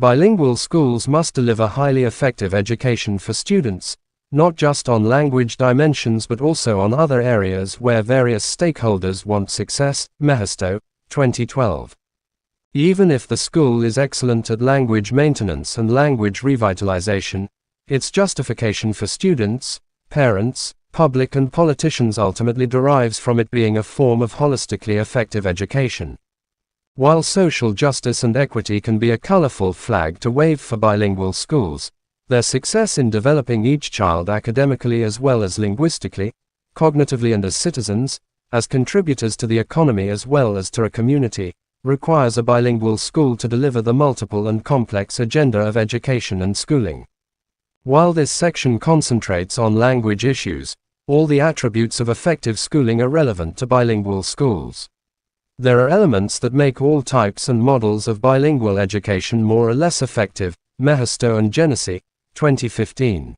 Bilingual schools must deliver highly effective education for students, not just on language dimensions but also on other areas where various stakeholders want success. Mehisto, 2012. Even if the school is excellent at language maintenance and language revitalization, its justification for students, parents, public and politicians ultimately derives from it being a form of holistically effective education. While social justice and equity can be a colorful flag to wave for bilingual schools, their success in developing each child academically as well as linguistically, cognitively and as citizens, as contributors to the economy as well as to a community, requires a bilingual school to deliver the multiple and complex agenda of education and schooling. While this section concentrates on language issues, all the attributes of effective schooling are relevant to bilingual schools. There are elements that make all types and models of bilingual education more or less effective. Mehisto and Genesi, 2015.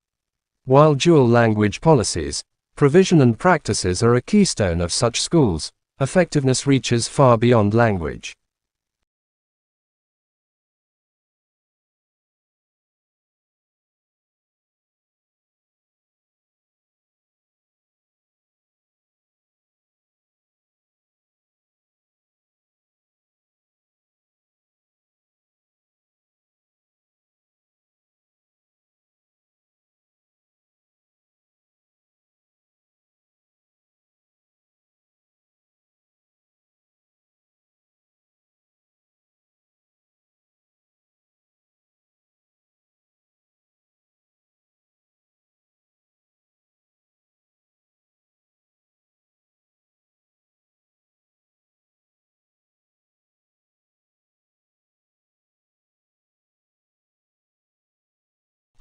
While dual language policies, provision and practices are a keystone of such schools, effectiveness reaches far beyond language.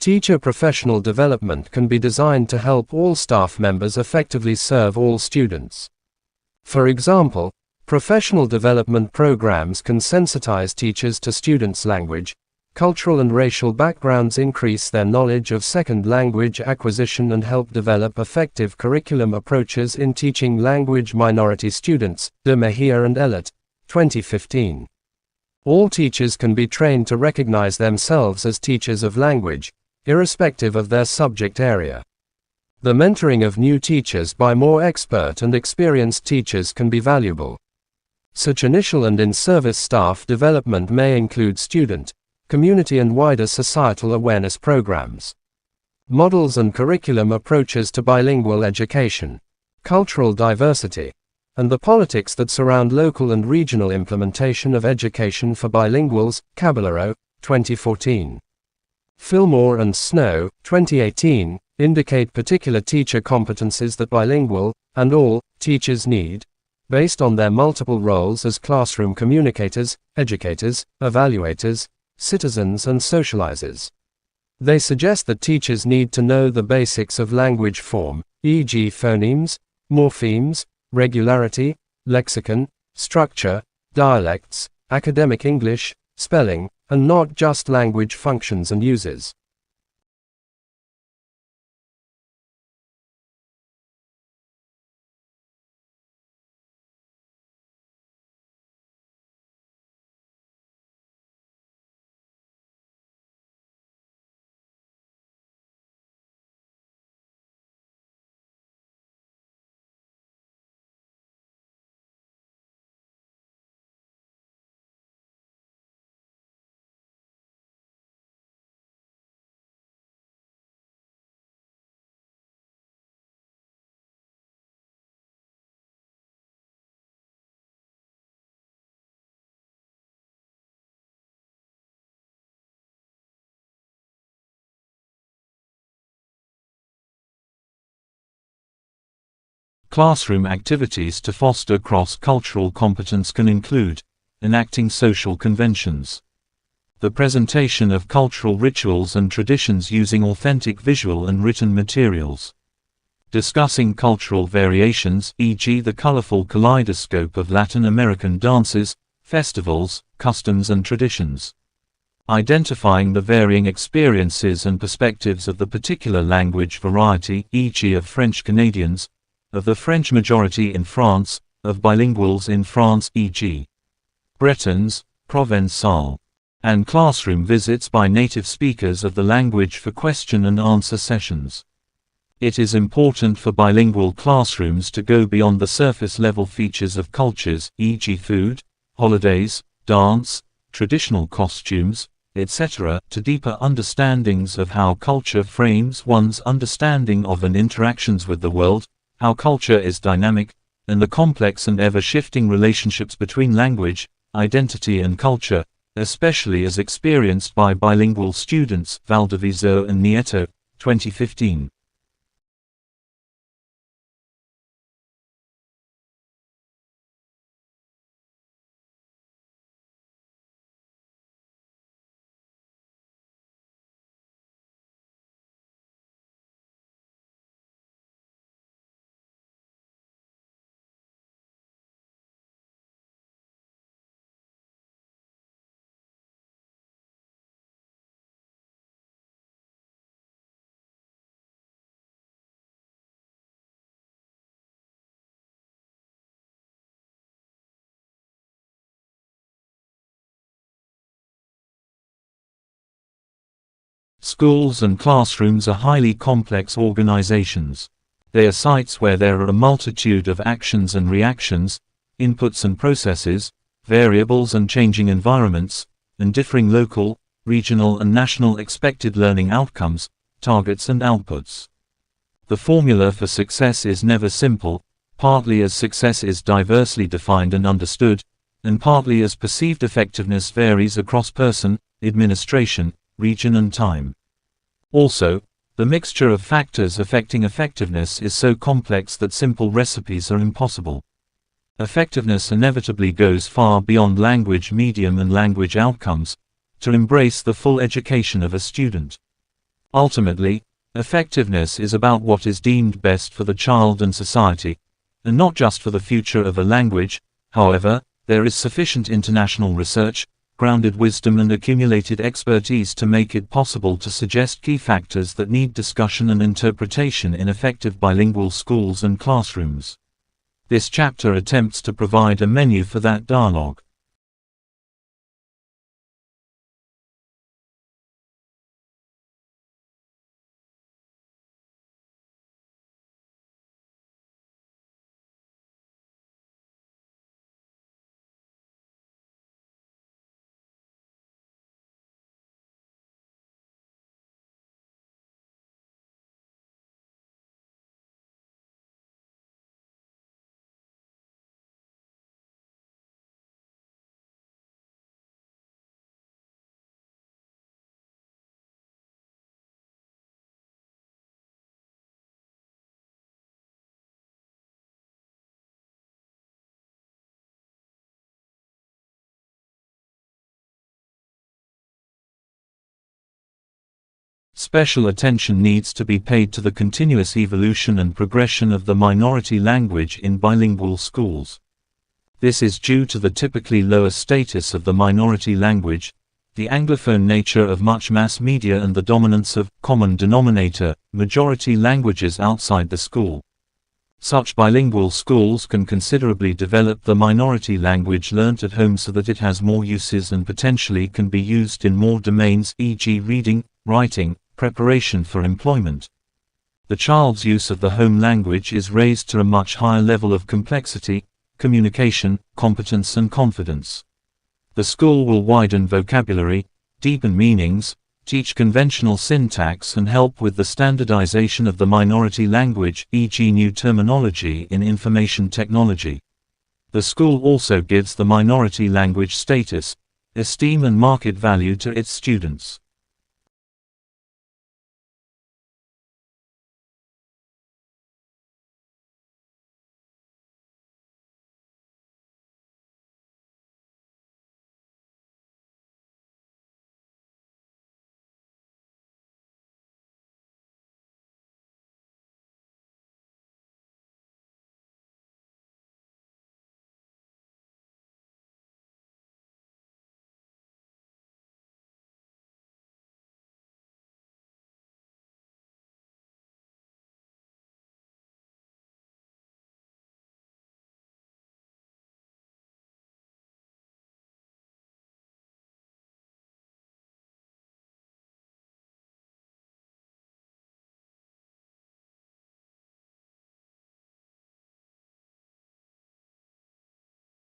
Teacher professional development can be designed to help all staff members effectively serve all students. For example, professional development programs can sensitize teachers to students' language, cultural and racial backgrounds, increase their knowledge of second language acquisition and help develop effective curriculum approaches in teaching language minority students. De Mejia and Ellert, 2015. All teachers can be trained to recognize themselves as teachers of language, irrespective of their subject area. The mentoring of new teachers by more expert and experienced teachers can be valuable. Such initial and in-service staff development may include student, community and wider societal awareness programs. Models and curriculum approaches to bilingual education, cultural diversity, and the politics that surround local and regional implementation of education for bilinguals. Caballero, 2014. Fillmore and Snow, 2018, indicate particular teacher competencies that bilingual, and all, teachers need, based on their multiple roles as classroom communicators, educators, evaluators, citizens and socializers. They suggest that teachers need to know the basics of language form, e.g. phonemes, morphemes, regularity, lexicon, structure, dialects, academic English, spelling, and not just language functions and uses. Classroom activities to foster cross-cultural competence can include enacting social conventions, the presentation of cultural rituals and traditions using authentic visual and written materials, discussing cultural variations, e.g. the colorful kaleidoscope of Latin American dances, festivals, customs and traditions, identifying the varying experiences and perspectives of the particular language variety, e.g. of French Canadians, of the French majority in France, of bilinguals in France, e.g. Bretons, Provençal, and classroom visits by native speakers of the language for question and answer sessions. It is important for bilingual classrooms to go beyond the surface-level features of cultures, e.g. food, holidays, dance, traditional costumes, etc., to deeper understandings of how culture frames one's understanding of and interactions with the world, how culture is dynamic, and the complex and ever-shifting relationships between language, identity and culture, especially as experienced by bilingual students, Valdiviso and Nieto, 2015. Schools and classrooms are highly complex organizations. They are sites where there are a multitude of actions and reactions, inputs and processes, variables and changing environments, and differing local, regional and national expected learning outcomes, targets and outputs. The formula for success is never simple, partly as success is diversely defined and understood, and partly as perceived effectiveness varies across person, administration, region and time. Also, the mixture of factors affecting effectiveness is so complex that simple recipes are impossible. Effectiveness inevitably goes far beyond language medium and language outcomes, to embrace the full education of a student. Ultimately, effectiveness is about what is deemed best for the child and society, and not just for the future of a language. However, there is sufficient international research, grounded wisdom and accumulated expertise to make it possible to suggest key factors that need discussion and interpretation in effective bilingual schools and classrooms. This chapter attempts to provide a menu for that dialogue. Special attention needs to be paid to the continuous evolution and progression of the minority language in bilingual schools. This is due to the typically lower status of the minority language, the Anglophone nature of much mass media and the dominance of common denominator majority languages outside the school. Such bilingual schools can considerably develop the minority language learnt at home so that it has more uses and potentially can be used in more domains, e.g. reading, writing, preparation for employment. The child's use of the home language is raised to a much higher level of complexity, communication, competence and confidence. The school will widen vocabulary, deepen meanings, teach conventional syntax and help with the standardization of the minority language, e.g. new terminology in information technology. The school also gives the minority language status, esteem and market value to its students.